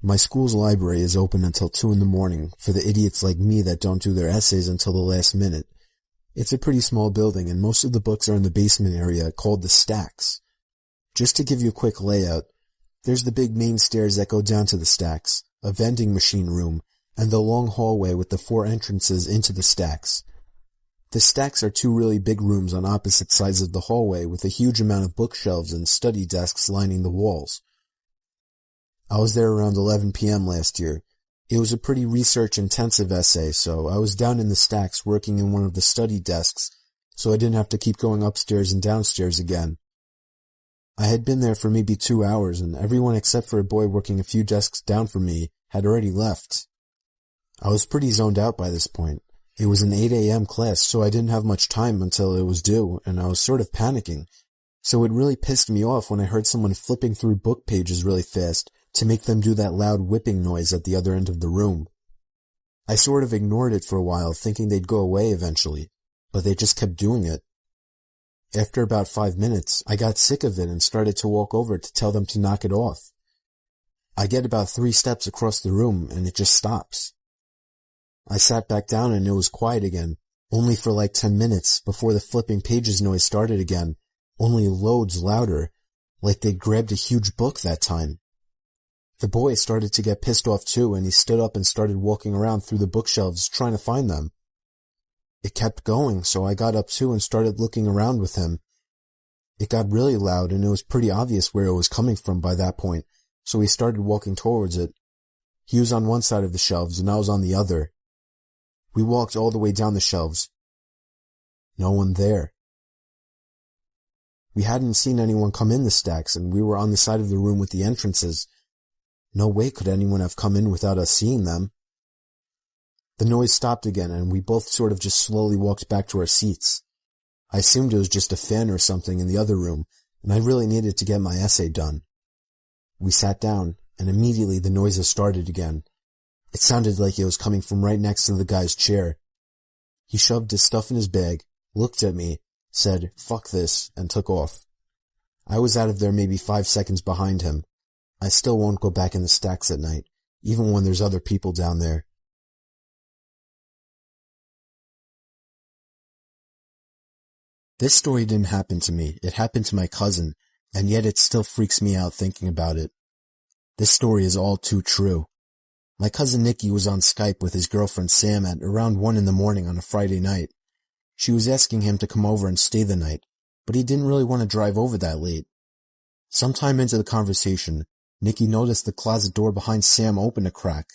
My school's library is open until 2 in the morning for the idiots like me that don't do their essays until the last minute. It's a pretty small building and most of the books are in the basement area called the stacks. Just to give you a quick layout, there's the big main stairs that go down to the stacks, a vending machine room, and the long hallway with the 4 entrances into the stacks. The stacks are 2 really big rooms on opposite sides of the hallway with a huge amount of bookshelves and study desks lining the walls. I was there around 11 p.m. last year. It was a pretty research-intensive essay, so I was down in the stacks working in one of the study desks, so I didn't have to keep going upstairs and downstairs again. I had been there for maybe 2 hours, and everyone except for a boy working a few desks down from me had already left. I was pretty zoned out by this point. It was an 8 a.m. class, so I didn't have much time until it was due, and I was sort of panicking. So it really pissed me off when I heard someone flipping through book pages really fast to make them do that loud whipping noise at the other end of the room. I sort of ignored it for a while, thinking they'd go away eventually, but they just kept doing it. After about 5 minutes, I got sick of it and started to walk over to tell them to knock it off. I get about 3 steps across the room and it just stops. I sat back down and it was quiet again, only for like 10 minutes before the flipping pages noise started again, only loads louder, like they'd grabbed a huge book that time. The boy started to get pissed off too, and he stood up and started walking around through the bookshelves trying to find them. It kept going, so I got up too and started looking around with him. It got really loud and it was pretty obvious where it was coming from by that point, so we started walking towards it. He was on one side of the shelves and I was on the other. We walked all the way down the shelves. No one there. We hadn't seen anyone come in the stacks and we were on the side of the room with the entrances. No way could anyone have come in without us seeing them. The noise stopped again and we both sort of just slowly walked back to our seats. I assumed it was just a fan or something in the other room, and I really needed to get my essay done. We sat down, and immediately the noises started again. It sounded like it was coming from right next to the guy's chair. He shoved his stuff in his bag, looked at me, said, "Fuck this," and took off. I was out of there maybe 5 seconds behind him. I still won't go back in the stacks at night, even when there's other people down there. This story didn't happen to me, it happened to my cousin, and yet it still freaks me out thinking about it. This story is all too true. My cousin Nikki was on Skype with his girlfriend Sam at around 1 in the morning on a Friday night. She was asking him to come over and stay the night, but he didn't really want to drive over that late. Sometime into the conversation, Nikki noticed the closet door behind Sam open a crack.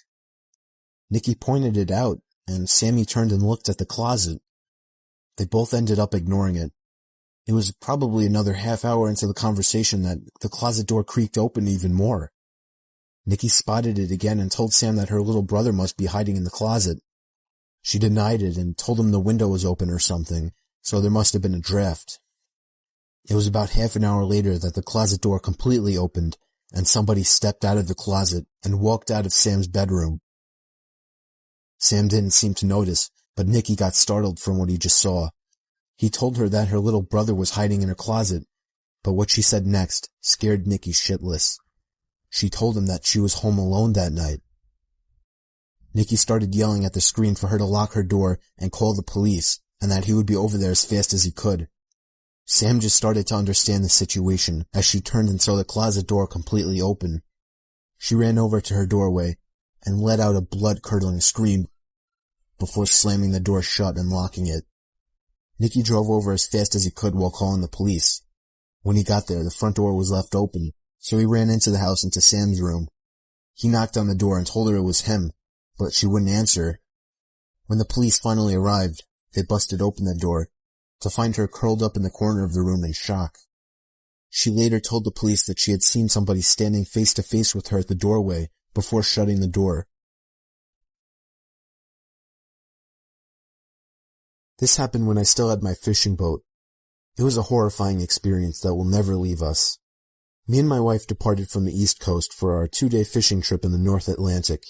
Nikki pointed it out, and Sammy turned and looked at the closet. They both ended up ignoring it. It was probably another half hour into the conversation that the closet door creaked open even more. Nikki spotted it again and told Sam that her little brother must be hiding in the closet. She denied it and told him the window was open or something, so there must have been a draft. It was about half an hour later that the closet door completely opened, and somebody stepped out of the closet and walked out of Sam's bedroom. Sam didn't seem to notice, but Nikki got startled from what he just saw. He told her that her little brother was hiding in her closet, but what she said next scared Nikki shitless. She told him that she was home alone that night. Nikki started yelling at the screen for her to lock her door and call the police, and that he would be over there as fast as he could. Sam just started to understand the situation as she turned and saw the closet door completely open. She ran over to her doorway and let out a blood-curdling scream before slamming the door shut and locking it. Nikki drove over as fast as he could while calling the police. When he got there, the front door was left open, so he ran into the house into Sam's room. He knocked on the door and told her it was him, but she wouldn't answer. When the police finally arrived, they busted open the door, to find her curled up in the corner of the room in shock. She later told the police that she had seen somebody standing face to face with her at the doorway before shutting the door. This happened when I still had my fishing boat. It was a horrifying experience that will never leave us. Me and my wife departed from the East Coast for our 2-day fishing trip in the North Atlantic.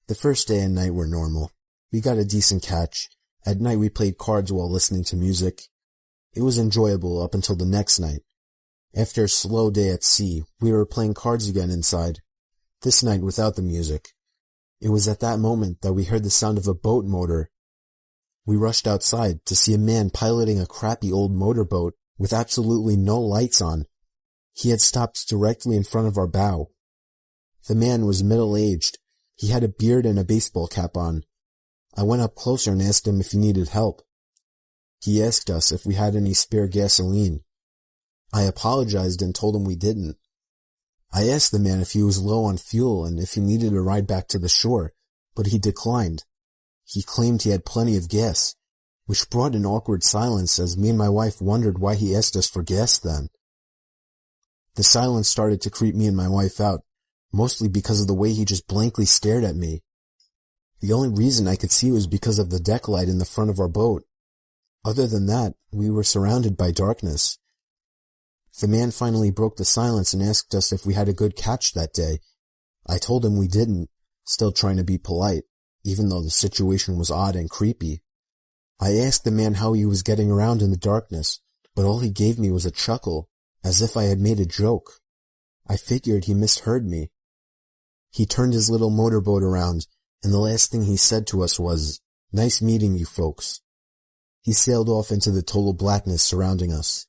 The first day and night were normal. We got a decent catch. At night we played cards while listening to music. It was enjoyable up until the next night. After a slow day at sea, we were playing cards again inside. this night without the music. It was at that moment that we heard the sound of a boat motor. We rushed outside to see a man piloting a crappy old motorboat with absolutely no lights on. He had stopped directly in front of our bow. The man was middle-aged. He had a beard and a baseball cap on. I went up closer and asked him if he needed help. He asked us if we had any spare gasoline. I apologized and told him we didn't. I asked the man if he was low on fuel and if he needed a ride back to the shore, but he declined. He claimed he had plenty of gas, which brought an awkward silence as me and my wife wondered why he asked us for gas then. The silence started to creep me and my wife out, mostly because of the way he just blankly stared at me. The only reason I could see was because of the deck light in the front of our boat. Other than that, we were surrounded by darkness. The man finally broke the silence and asked us if we had a good catch that day. I told him we didn't, still trying to be polite, even though the situation was odd and creepy. I asked the man how he was getting around in the darkness, but all he gave me was a chuckle, as if I had made a joke. I figured he misheard me. He turned his little motorboat around, and the last thing he said to us was, "Nice meeting you folks." He sailed off into the total blackness surrounding us.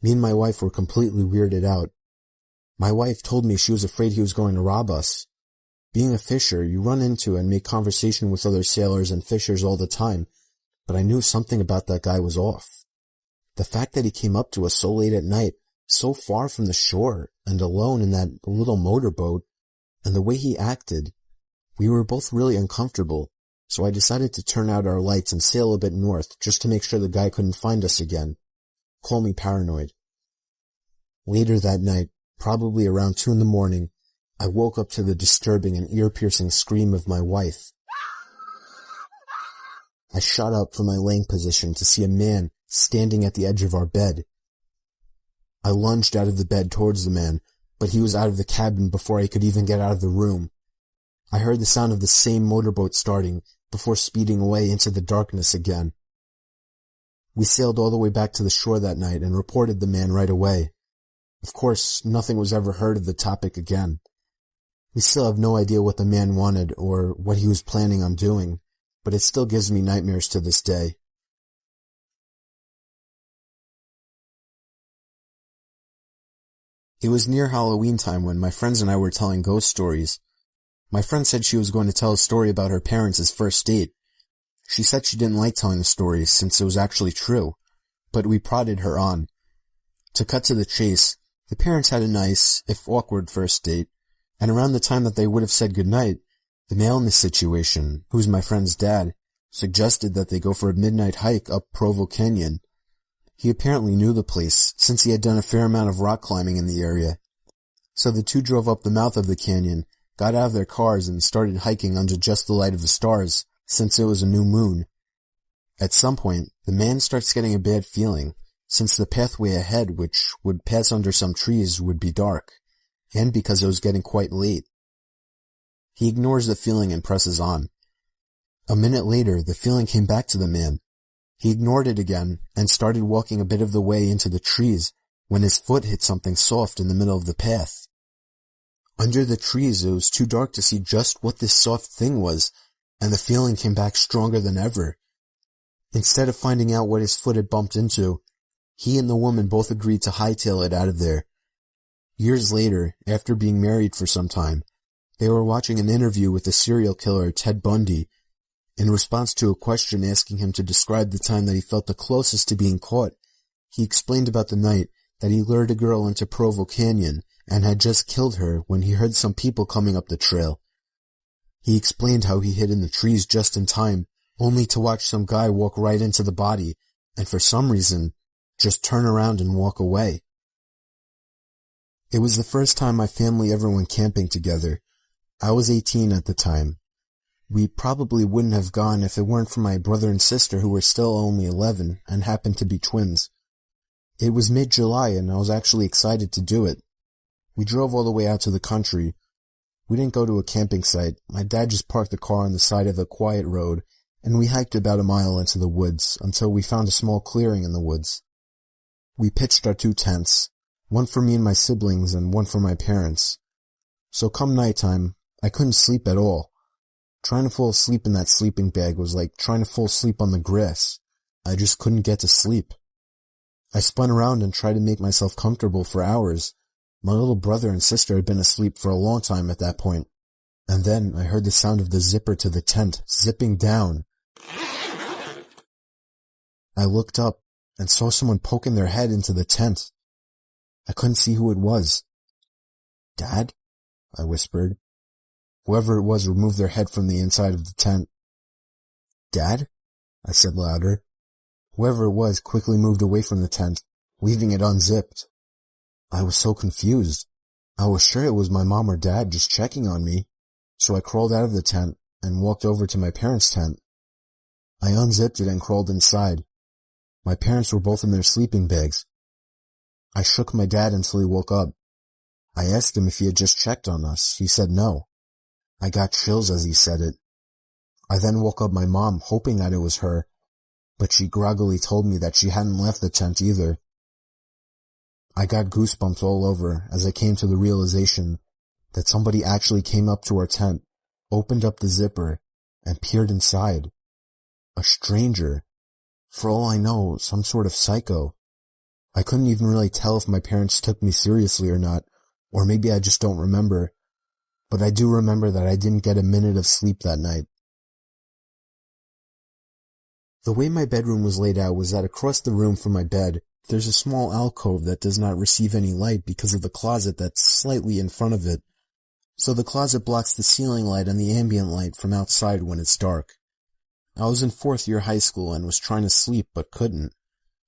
Me and my wife were completely weirded out. My wife told me she was afraid he was going to rob us. Being a fisher, you run into and make conversation with other sailors and fishers all the time, but I knew something about that guy was off. The fact that he came up to us so late at night, so far from the shore, and alone in that little motorboat, and the way he acted, we were both really uncomfortable, so I decided to turn out our lights and sail a bit north just to make sure the guy couldn't find us again. Call me paranoid. Later that night, probably around 2 a.m, I woke up to the disturbing and ear-piercing scream of my wife. I shot up from my laying position to see a man standing at the edge of our bed. I lunged out of the bed towards the man, but he was out of the cabin before I could even get out of the room. I heard the sound of the same motorboat starting before speeding away into the darkness again. We sailed all the way back to the shore that night and reported the man right away. Of course, nothing was ever heard of the topic again. We still have no idea what the man wanted or what he was planning on doing, but it still gives me nightmares to this day. It was near Halloween time when my friends and I were telling ghost stories. My friend said she was going to tell a story about her parents' first date. She said she didn't like telling the stories since it was actually true, but we prodded her on. To cut to the chase, the parents had a nice, if awkward, first date, and around the time that they would have said goodnight, the male in the situation, who's my friend's dad, suggested that they go for a midnight hike up Provo Canyon. He apparently knew the place, since he had done a fair amount of rock climbing in the area. So the two drove up the mouth of the canyon, got out of their cars, and started hiking under just the light of the stars, since it was a new moon. At some point, the man starts getting a bad feeling, since the pathway ahead, which would pass under some trees, would be dark, and because it was getting quite late. He ignores the feeling and presses on. A minute later, the feeling came back to the man. He ignored it again, and started walking a bit of the way into the trees, when his foot hit something soft in the middle of the path. Under the trees, it was too dark to see just what this soft thing was, and the feeling came back stronger than ever. Instead of finding out what his foot had bumped into, he and the woman both agreed to hightail it out of there. Years later, after being married for some time, they were watching an interview with the serial killer Ted Bundy. In response to a question asking him to describe the time that he felt the closest to being caught, he explained about the night that he lured a girl into Provo Canyon and had just killed her when he heard some people coming up the trail. He explained how he hid in the trees just in time, only to watch some guy walk right into the body, and for some reason, just turn around and walk away. It was the first time my family ever went camping together. I was 18 at the time. We probably wouldn't have gone if it weren't for my brother and sister who were still only 11 and happened to be twins. It was mid-July and I was actually excited to do it. We drove all the way out to the country. We didn't go to a camping site. My dad just parked the car on the side of a quiet road, and we hiked about a mile into the woods until we found a small clearing in the woods. We pitched our 2 tents, one for me and my siblings and one for my parents. So come nighttime, I couldn't sleep at all. Trying to fall asleep in that sleeping bag was like trying to fall asleep on the grass. I just couldn't get to sleep. I spun around and tried to make myself comfortable for hours. My little brother and sister had been asleep for a long time at that point. And then I heard the sound of the zipper to the tent zipping down. I looked up and saw someone poking their head into the tent. I couldn't see who it was. "Dad?" I whispered. Whoever it was removed their head from the inside of the tent. "Dad?" I said louder. Whoever it was quickly moved away from the tent, leaving it unzipped. I was so confused. I was sure it was my mom or dad just checking on me, so I crawled out of the tent and walked over to my parents' tent. I unzipped it and crawled inside. My parents were both in their sleeping bags. I shook my dad until he woke up. I asked him if he had just checked on us. He said no. I got chills as he said it. I then woke up my mom, hoping that it was her, but she groggily told me that she hadn't left the tent either. I got goosebumps all over as I came to the realization that somebody actually came up to our tent, opened up the zipper, and peered inside. A stranger. For all I know, some sort of psycho. I couldn't even really tell if my parents took me seriously or not, or maybe I just don't remember. But I do remember that I didn't get a minute of sleep that night. The way my bedroom was laid out was that across the room from my bed, there's a small alcove that does not receive any light because of the closet that's slightly in front of it. So the closet blocks the ceiling light and the ambient light from outside when it's dark. I was in 4th year high school and was trying to sleep but couldn't.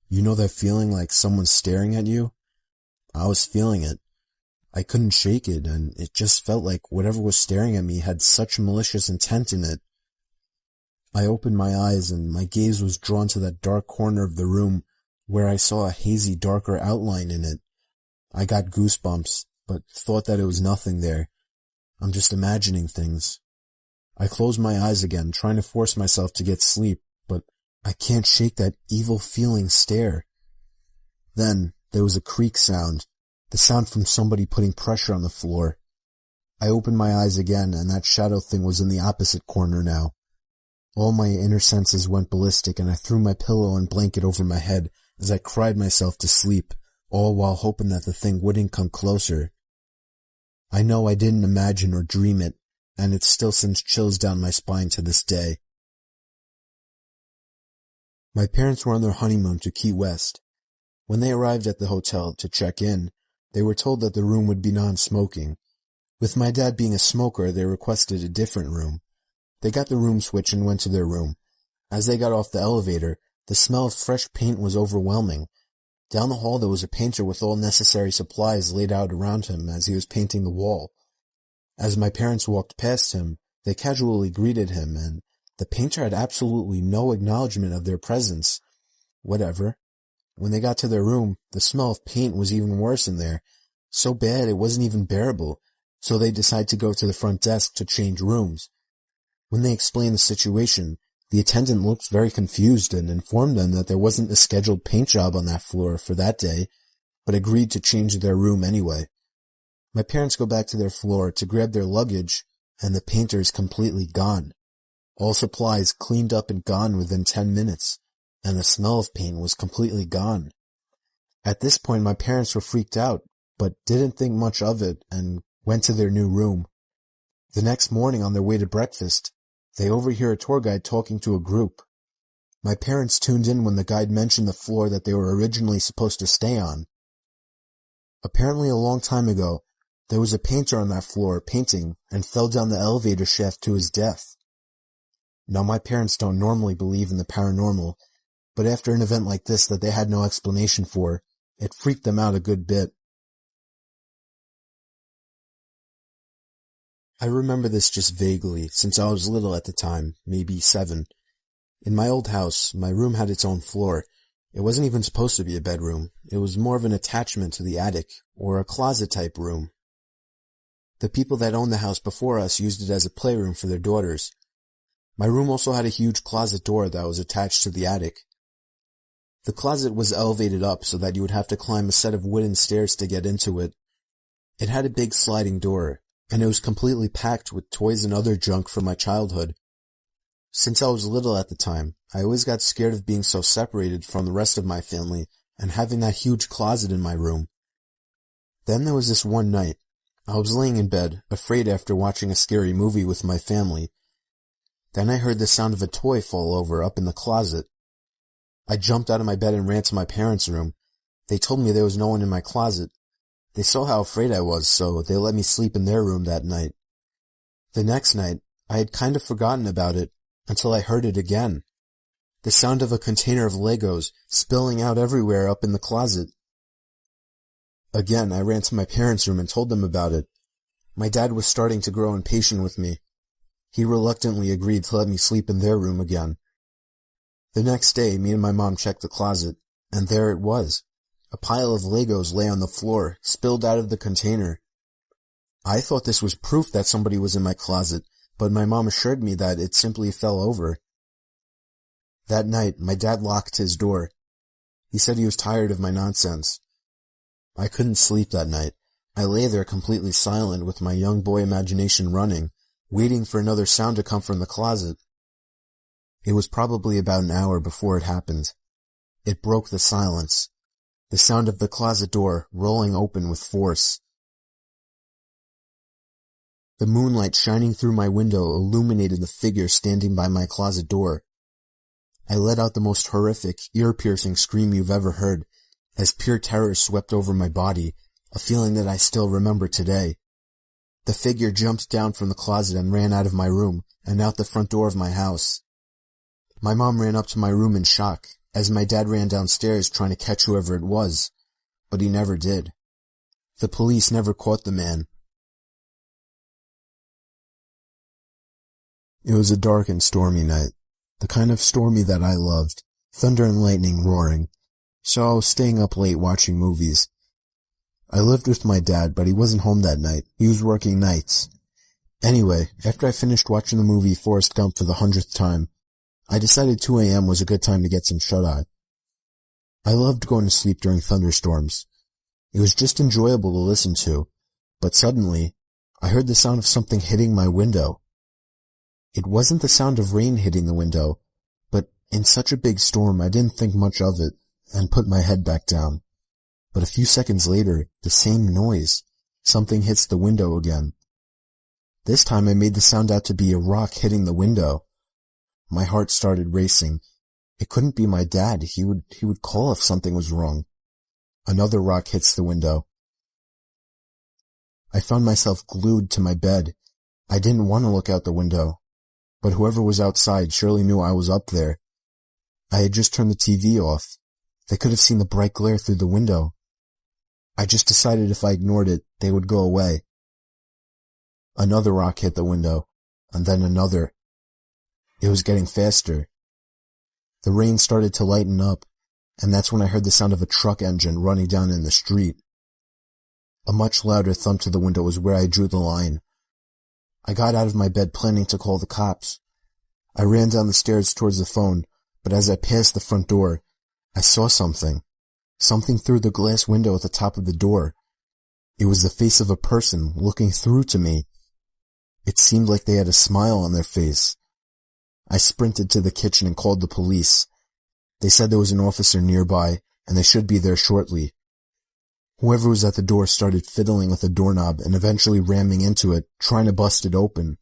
You know that feeling like someone's staring at you? I was feeling it. I couldn't shake it, and it just felt like whatever was staring at me had such malicious intent in it. I opened my eyes and my gaze was drawn to that dark corner of the room where I saw a hazy, darker outline in it. I got goosebumps, but thought that it was nothing there. I'm just imagining things. I closed my eyes again, trying to force myself to get sleep, but I can't shake that evil feeling stare. Then there was a creak sound, the sound from somebody putting pressure on the floor. I opened my eyes again, and that shadow thing was in the opposite corner now. All my inner senses went ballistic, and I threw my pillow and blanket over my head as I cried myself to sleep, all while hoping that the thing wouldn't come closer. I know I didn't imagine or dream it, and it still sends chills down my spine to this day. My parents were on their honeymoon to Key West. When they arrived at the hotel to check in, they were told that the room would be non-smoking. With my dad being a smoker, they requested a different room. They got the room switch and went to their room. As they got off the elevator, the smell of fresh paint was overwhelming. Down the hall there was a painter with all necessary supplies laid out around him as he was painting the wall. As my parents walked past him, they casually greeted him, and the painter had absolutely no acknowledgement of their presence. Whatever. When they got to their room, the smell of paint was even worse in there. So bad it wasn't even bearable, so they decided to go to the front desk to change rooms. When they explained the situation, the attendant looked very confused and informed them that there wasn't a scheduled paint job on that floor for that day, but agreed to change their room anyway. My parents go back to their floor to grab their luggage, and the painter is completely gone. All supplies cleaned up and gone within 10 minutes, and the smell of paint was completely gone. At this point, my parents were freaked out, but didn't think much of it and went to their new room. The next morning on their way to breakfast, they overhear a tour guide talking to a group. My parents tuned in when the guide mentioned the floor that they were originally supposed to stay on. Apparently a long time ago, there was a painter on that floor painting and fell down the elevator shaft to his death. Now my parents don't normally believe in the paranormal, but after an event like this that they had no explanation for, it freaked them out a good bit. I remember this just vaguely, since I was little at the time, maybe 7. In my old house, my room had its own floor. It wasn't even supposed to be a bedroom. It was more of an attachment to the attic, or a closet-type room. The people that owned the house before us used it as a playroom for their daughters. My room also had a huge closet door that was attached to the attic. The closet was elevated up so that you would have to climb a set of wooden stairs to get into it. It had a big sliding door, and it was completely packed with toys and other junk from my childhood. Since I was little at the time, I always got scared of being so separated from the rest of my family and having that huge closet in my room. Then there was this one night. I was laying in bed, afraid after watching a scary movie with my family. Then I heard the sound of a toy fall over up in the closet. I jumped out of my bed and ran to my parents' room. They told me there was no one in my closet. They saw how afraid I was, so they let me sleep in their room that night. The next night, I had kind of forgotten about it until I heard it again. The sound of a container of Legos spilling out everywhere up in the closet. Again, I ran to my parents' room and told them about it. My dad was starting to grow impatient with me. He reluctantly agreed to let me sleep in their room again. The next day, me and my mom checked the closet, and there it was. A pile of Legos lay on the floor, spilled out of the container. I thought this was proof that somebody was in my closet, but my mom assured me that it simply fell over. That night, my dad locked his door. He said he was tired of my nonsense. I couldn't sleep that night. I lay there completely silent with my young boy imagination running, waiting for another sound to come from the closet. It was probably about an hour before it happened. It broke the silence. The sound of the closet door rolling open with force. The moonlight shining through my window illuminated the figure standing by my closet door. I let out the most horrific, ear-piercing scream you've ever heard, as pure terror swept over my body, a feeling that I still remember today. The figure jumped down from the closet and ran out of my room and out the front door of my house. My mom ran up to my room in shock, as my dad ran downstairs trying to catch whoever it was, but he never did. The police never caught the man. It was a dark and stormy night, the kind of stormy that I loved, thunder and lightning roaring, so I was staying up late watching movies. I lived with my dad, but he wasn't home that night. He was working nights. Anyway, after I finished watching the movie Forrest Gump for the 100th time, I decided 2 a.m. was a good time to get some shut-eye. I loved going to sleep during thunderstorms. It was just enjoyable to listen to, but suddenly, I heard the sound of something hitting my window. It wasn't the sound of rain hitting the window, but in such a big storm I didn't think much of it and put my head back down. But a few seconds later, the same noise. Something hits the window again. This time I made the sound out to be a rock hitting the window. My heart started racing. It couldn't be my dad. He would call if something was wrong. Another rock hits the window. I found myself glued to my bed. I didn't want to look out the window, but whoever was outside surely knew I was up there. I had just turned the TV off. They could have seen the bright glare through the window. I just decided if I ignored it, they would go away. Another rock hit the window, and then another. It was getting faster. The rain started to lighten up, and that's when I heard the sound of a truck engine running down in the street. A much louder thump to the window was where I drew the line. I got out of my bed planning to call the cops. I ran down the stairs towards the phone, but as I passed the front door, I saw something. Something through the glass window at the top of the door. It was the face of a person looking through to me. It seemed like they had a smile on their face. I sprinted to the kitchen and called the police. They said there was an officer nearby, and they should be there shortly. Whoever was at the door started fiddling with the doorknob and eventually ramming into it, trying to bust it open.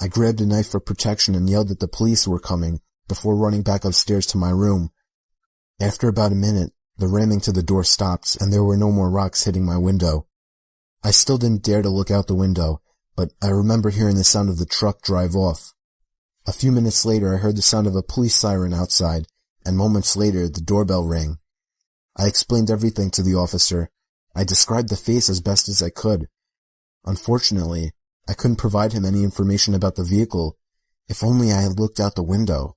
I grabbed a knife for protection and yelled that the police were coming before running back upstairs to my room. After about a minute, the ramming to the door stopped and there were no more rocks hitting my window. I still didn't dare to look out the window, but I remember hearing the sound of the truck drive off. A few minutes later, I heard the sound of a police siren outside, and moments later, the doorbell rang. I explained everything to the officer. I described the face as best as I could. Unfortunately, I couldn't provide him any information about the vehicle. If only I had looked out the window.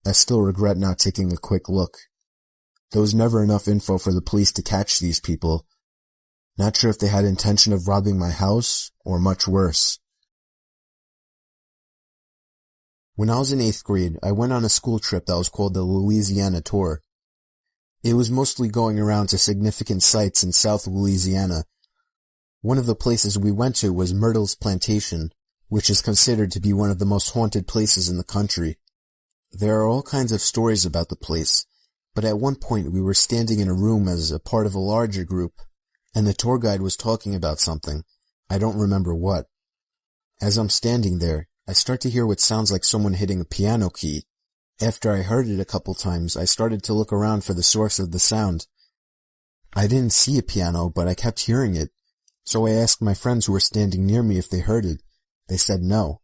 I still regret not taking a quick look. There was never enough info for the police to catch these people. Not sure if they had intention of robbing my house, or much worse. When I was in 8th grade, I went on a school trip that was called the Louisiana Tour. It was mostly going around to significant sites in South Louisiana. One of the places we went to was Myrtle's Plantation, which is considered to be one of the most haunted places in the country. There are all kinds of stories about the place, but at one point we were standing in a room as a part of a larger group, and the tour guide was talking about something. I don't remember what. As I'm standing there, I start to hear what sounds like someone hitting a piano key. After I heard it a couple times, I started to look around for the source of the sound. I didn't see a piano, but I kept hearing it, so I asked my friends who were standing near me if they heard it. They said no.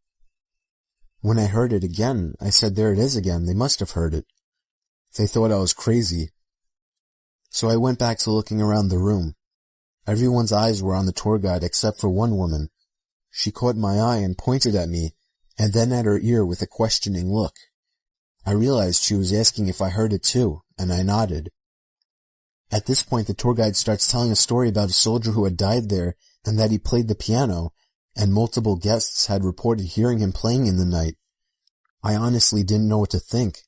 When I heard it again, I said there it is again, they must have heard it. They thought I was crazy. So I went back to looking around the room. Everyone's eyes were on the tour guide except for one woman. She caught my eye and pointed at me, and then at her ear with a questioning look. I realized she was asking if I heard it too, and I nodded. At this point, the tour guide starts telling a story about a soldier who had died there and that he played the piano, and multiple guests had reported hearing him playing in the night. I honestly didn't know what to think.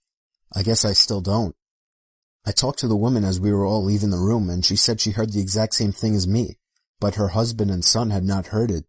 I guess I still don't. I talked to the woman as we were all leaving the room, and she said she heard the exact same thing as me, but her husband and son had not heard it.